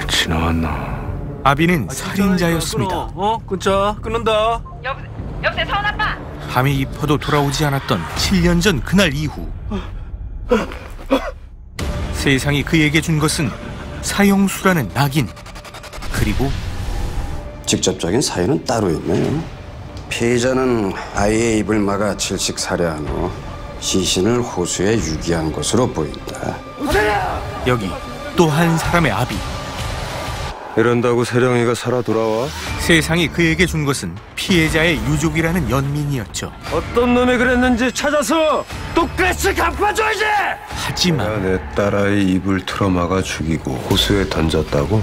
같이 나왔나? 아비는 살인자였습니다. 끊자. 끊는다. 여보세요, 사원 아빠. 밤이 깊어도 돌아오지 않았던 7년 전 그날 이후 세상이 그에게 준 것은 사형수라는 낙인, 그리고 직접적인 사유는 따로 있네요. 피해자는 아이의 입을 막아 질식살해한 후 시신을 호수에 유기한 것으로 보인다. 여기 또 한 사람의 아비. 이런다고 세령이가 살아 돌아와? 세상이 그에게 준 것은 피해자의 유족이라는 연민이었죠. 어떤 놈이 그랬는지 찾아서 똑같이 갚아줘야지. 하지만 내 딸아이 입을 틀어막아 죽이고 호수에 던졌다고?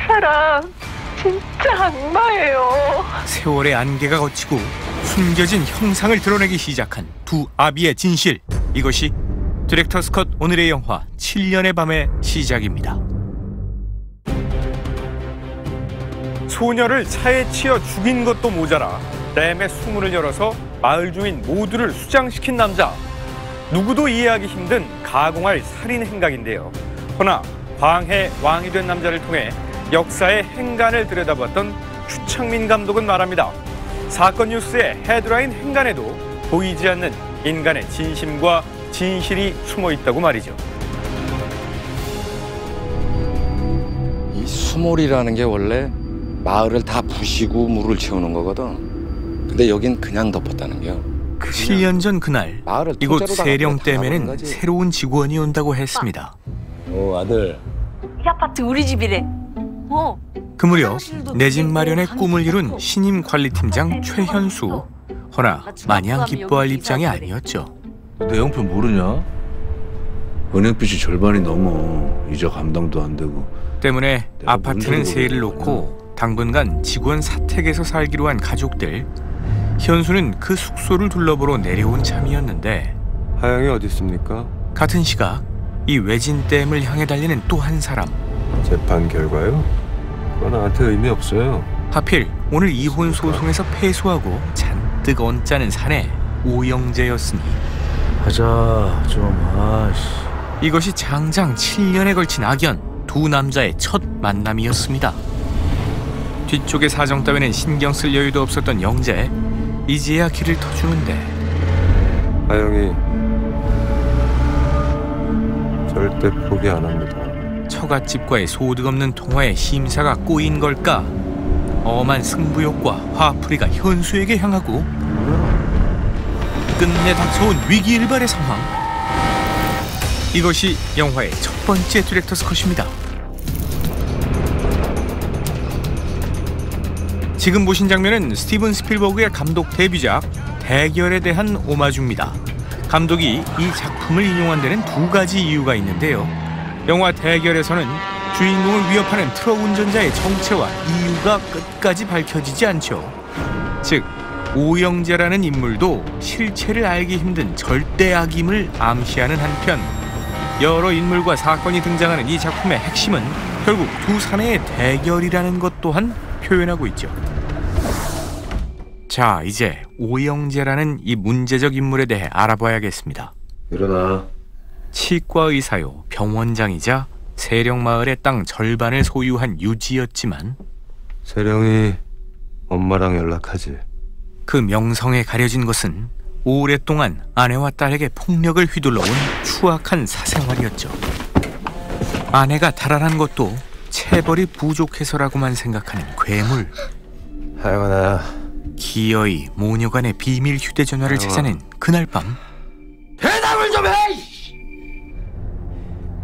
사람 진짜 악마예요. 세월의 안개가 걷히고 숨겨진 형상을 드러내기 시작한 두 아비의 진실. 이것이 디렉터스 컷 오늘의 영화 7년의 밤의 시작입니다. 소녀를 차에 치여 죽인 것도 모자라 댐의 수문을 열어서 마을 주민 모두를 수장시킨 남자. 누구도 이해하기 힘든 가공할 살인 행각인데요. 허나 광해 왕이 된 남자를 통해 역사의 행간을 들여다봤던 추창민 감독은 말합니다. 사건 뉴스의 헤드라인 행간에도 보이지 않는 인간의 진심과 진실이 숨어 있다고 말이죠. 이 수몰이라는 게 원래 마을을 다 부시고 물을 채우는 거거든. 근데 여긴 그냥 덮었다는 게요. 7년 전 그날 이곳 세령댐에는 새로운 직원이 온다고 했습니다. 아들. 이 아파트 우리 집이래. 그 무렵 내 집 마련의 꿈을 이룬 신임 관리팀장 최현수. 허나 마냥 기뻐할 입장이 아니었죠. 내 형편 모르냐? 은행빚이 절반이 넘어. 이자 감당도 안 되고. 때문에 아파트는 세를 놓고 당분간 직원 사택에서 살기로 한 가족들. 현수는 그 숙소를 둘러보러 내려온 참이었는데 하영이 어디 있습니까? 같은 시각 이 외진댐을 향해 달리는 또 한 사람. 재판 결과요? 그건 나한테 의미 없어요. 하필 오늘 이혼 소송에서 패소하고 잔뜩 언짢은 사내 오영재였으니 하자 좀. 이것이 장장 7년에 걸친 악연 두 남자의 첫 만남이었습니다. 뒤쪽의 사정 따위는 신경 쓸 여유도 없었던 영재. 이제야 길을 터주는데 하영이 절대 포기 안 합니다. 처갓집과의 소득 없는 통화에 심사가 꼬인 걸까? 엄한 승부욕과 화풀이가 현수에게 향하고 끝내 닥쳐온 위기일발의 상황. 이것이 영화의 첫 번째 디렉터스 컷입니다. 지금 보신 장면은 스티븐 스필버그의 감독 데뷔작 대결에 대한 오마주입니다. 감독이 이 작품을 인용한 데는 두 가지 이유가 있는데요. 영화 대결에서는 주인공을 위협하는 트럭 운전자의 정체와 이유가 끝까지 밝혀지지 않죠. 즉 오영재라는 인물도 실체를 알기 힘든 절대 악임을 암시하는 한편 여러 인물과 사건이 등장하는 이 작품의 핵심은 결국 두 사내의 대결이라는 것 또한 표현하고 있죠. 자, 이제 오영재라는 이 문제적 인물에 대해 알아봐야겠습니다. 일어나. 치과의사요, 병원장이자 세령마을의 땅 절반을 소유한 유지였지만 세령이 엄마랑 연락하지. 그 명성에 가려진 것은 오랫동안 아내와 딸에게 폭력을 휘둘러온 추악한 사생활이었죠. 아내가 달아난 것도 체벌이 부족해서라고만 생각하는 괴물. 하영아, 나 기어이 모녀간의 비밀 휴대전화를 찾아낸 그날 밤. 대답을 좀 해!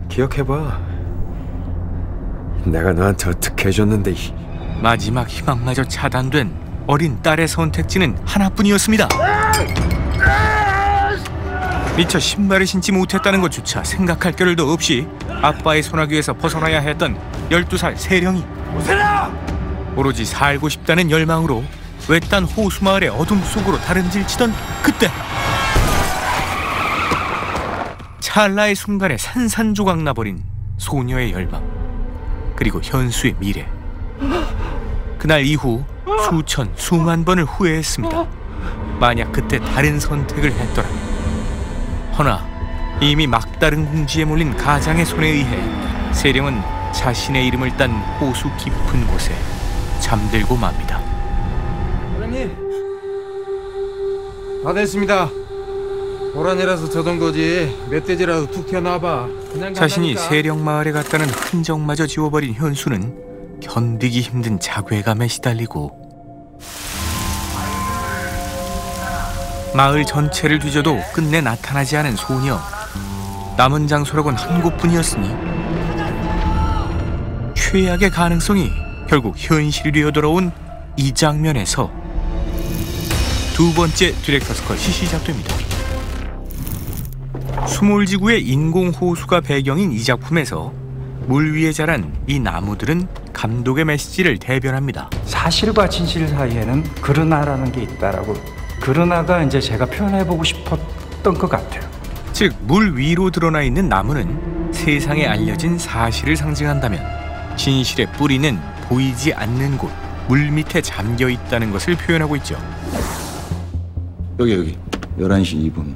기억해봐. 내가 너한테 어떻게 해줬는데. 마지막 희망마저 차단된 어린 딸의 선택지는 하나뿐이었습니다. 미처 신발을 신지 못했다는 것조차 생각할 겨를도 없이 아빠의 소나귀에서 벗어나야 했던 12살 세령이 오로지 살고 싶다는 열망으로 외딴 호수마을의 어둠 속으로 다름질치던 그때 찰나의 순간에 산산조각 나버린 소녀의 열망, 그리고 현수의 미래. 그날 이후 수만 번을 후회했습니다. 만약 그때 다른 선택을 했더라면. 허나 이미 막다른 궁지에 몰린 가장의 손에 의해 세령은 자신의 이름을 딴 호수 깊은 곳에 잠들고 맙니다. 사장님, 다 됐습니다. 고란이라서 저던 거지 멧돼지라도 툭 튀어나와봐. 그냥 자신이 간다니까. 세령마을에 갔다는 흔적마저 지워버린 현수는 견디기 힘든 자괴감에 시달리고 마을 전체를 뒤져도 끝내 나타나지 않은 소녀. 남은 장소라곤 한 곳뿐이었으니 최악의 가능성이 결국 현실이 되어 돌아온 이 장면에서 두 번째 디렉터스 컷이 시작됩니다. 수몰지구의 인공호수가 배경인 이 작품에서 물 위에 자란 이 나무들은 감독의 메시지를 대변합니다. 사실과 진실 사이에는 그러나라는 게 있다라고, 그러나가 이제 제가 표현해보고 싶었던 것 같아요. 즉, 물 위로 드러나 있는 나무는 세상에 알려진 사실을 상징한다면 진실의 뿌리는 보이지 않는 곳, 물 밑에 잠겨 있다는 것을 표현하고 있죠. 여기 11시 2분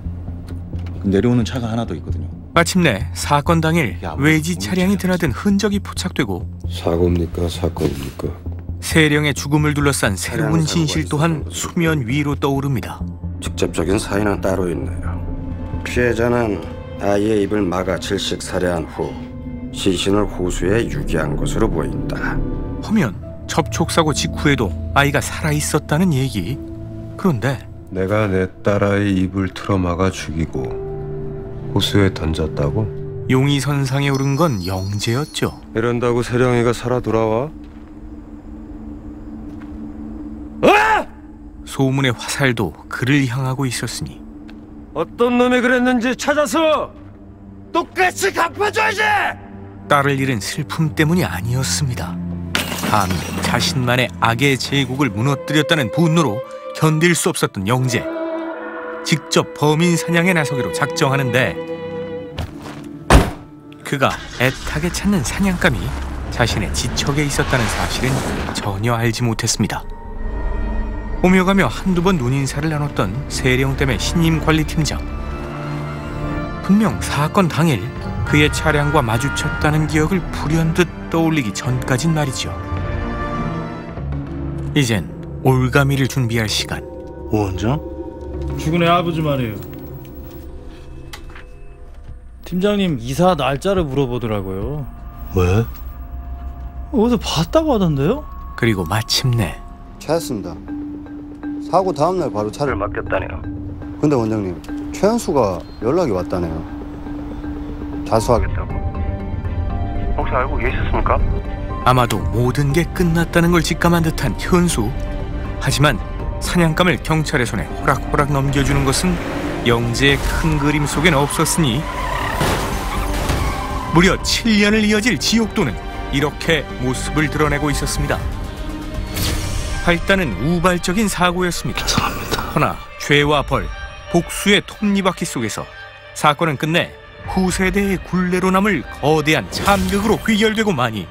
내려오는 차가 하나 더 있거든요. 마침내 사건 당일 외지 차량이 드나든 흔적이 포착되고 사고입니까? 사건입니까? 세령의 죽음을 둘러싼 새로운 진실 또한 수면 위로 떠오릅니다. 직접적인 사인은 따로 있네요. 피해자는 아이의 입을 막아 질식 살해한 후 시신을 호수에 유기한 것으로 보인다. 하면 접촉사고 직후에도 아이가 살아있었다는 얘기. 그런데 내가 내 딸아이 입을 틀어막아 죽이고 호수에 던졌다고? 용의선상에 오른 건 영재였죠. 이런다고 세령이가 살아 돌아와? 소문의 화살도 그를 향하고 있었으니 어떤 놈이 그랬는지 찾아서 똑같이 갚아줘야지. 딸을 잃은 슬픔 때문이 아니었습니다. 감히 자신만의 악의 제국을 무너뜨렸다는 분노로 견딜 수 없었던 영재. 직접 범인 사냥에 나서기로 작정하는데 그가 애타게 찾는 사냥감이 자신의 지척에 있었다는 사실은 전혀 알지 못했습니다. 오며 가며 한두 번 눈인사를 나눴던 세령댐의 신임 관리팀장. 분명 사건 당일 그의 차량과 마주쳤다는 기억을 불현듯 떠올리기 전까진 말이죠. 이젠 올가미를 준비할 시간. 원장? 죽은 애 아버지 말이에요. 팀장님 이사 날짜를 물어보더라고요. 왜? 어디서 봤다고 하던데요? 그리고 마침내 찾았습니다. 사고 다음날 바로 차를 맡겼다네요. 근데 원장님, 최현수가 연락이 왔다네요. 자수하겠다고. 혹시 알고 계셨습니까? 아마도 모든 게 끝났다는 걸 직감한 듯한 현수. 하지만 사냥감을 경찰의 손에 호락호락 넘겨주는 것은 영재의 큰 그림 속엔 없었으니 무려 7년을 이어질 지옥도는 이렇게 모습을 드러내고 있었습니다. 발단은 우발적인 사고였습니다. 허나 죄와 벌, 복수의 톱니바퀴 속에서 사건은 끝내 후세대의 굴레로 남을 거대한 참극으로 귀결되고 마니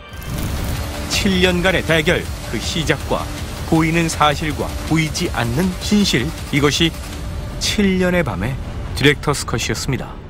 7년간의 대결, 그 시작과 보이는 사실과 보이지 않는 진실, 이것이 7년의 밤의 디렉터스 컷이었습니다.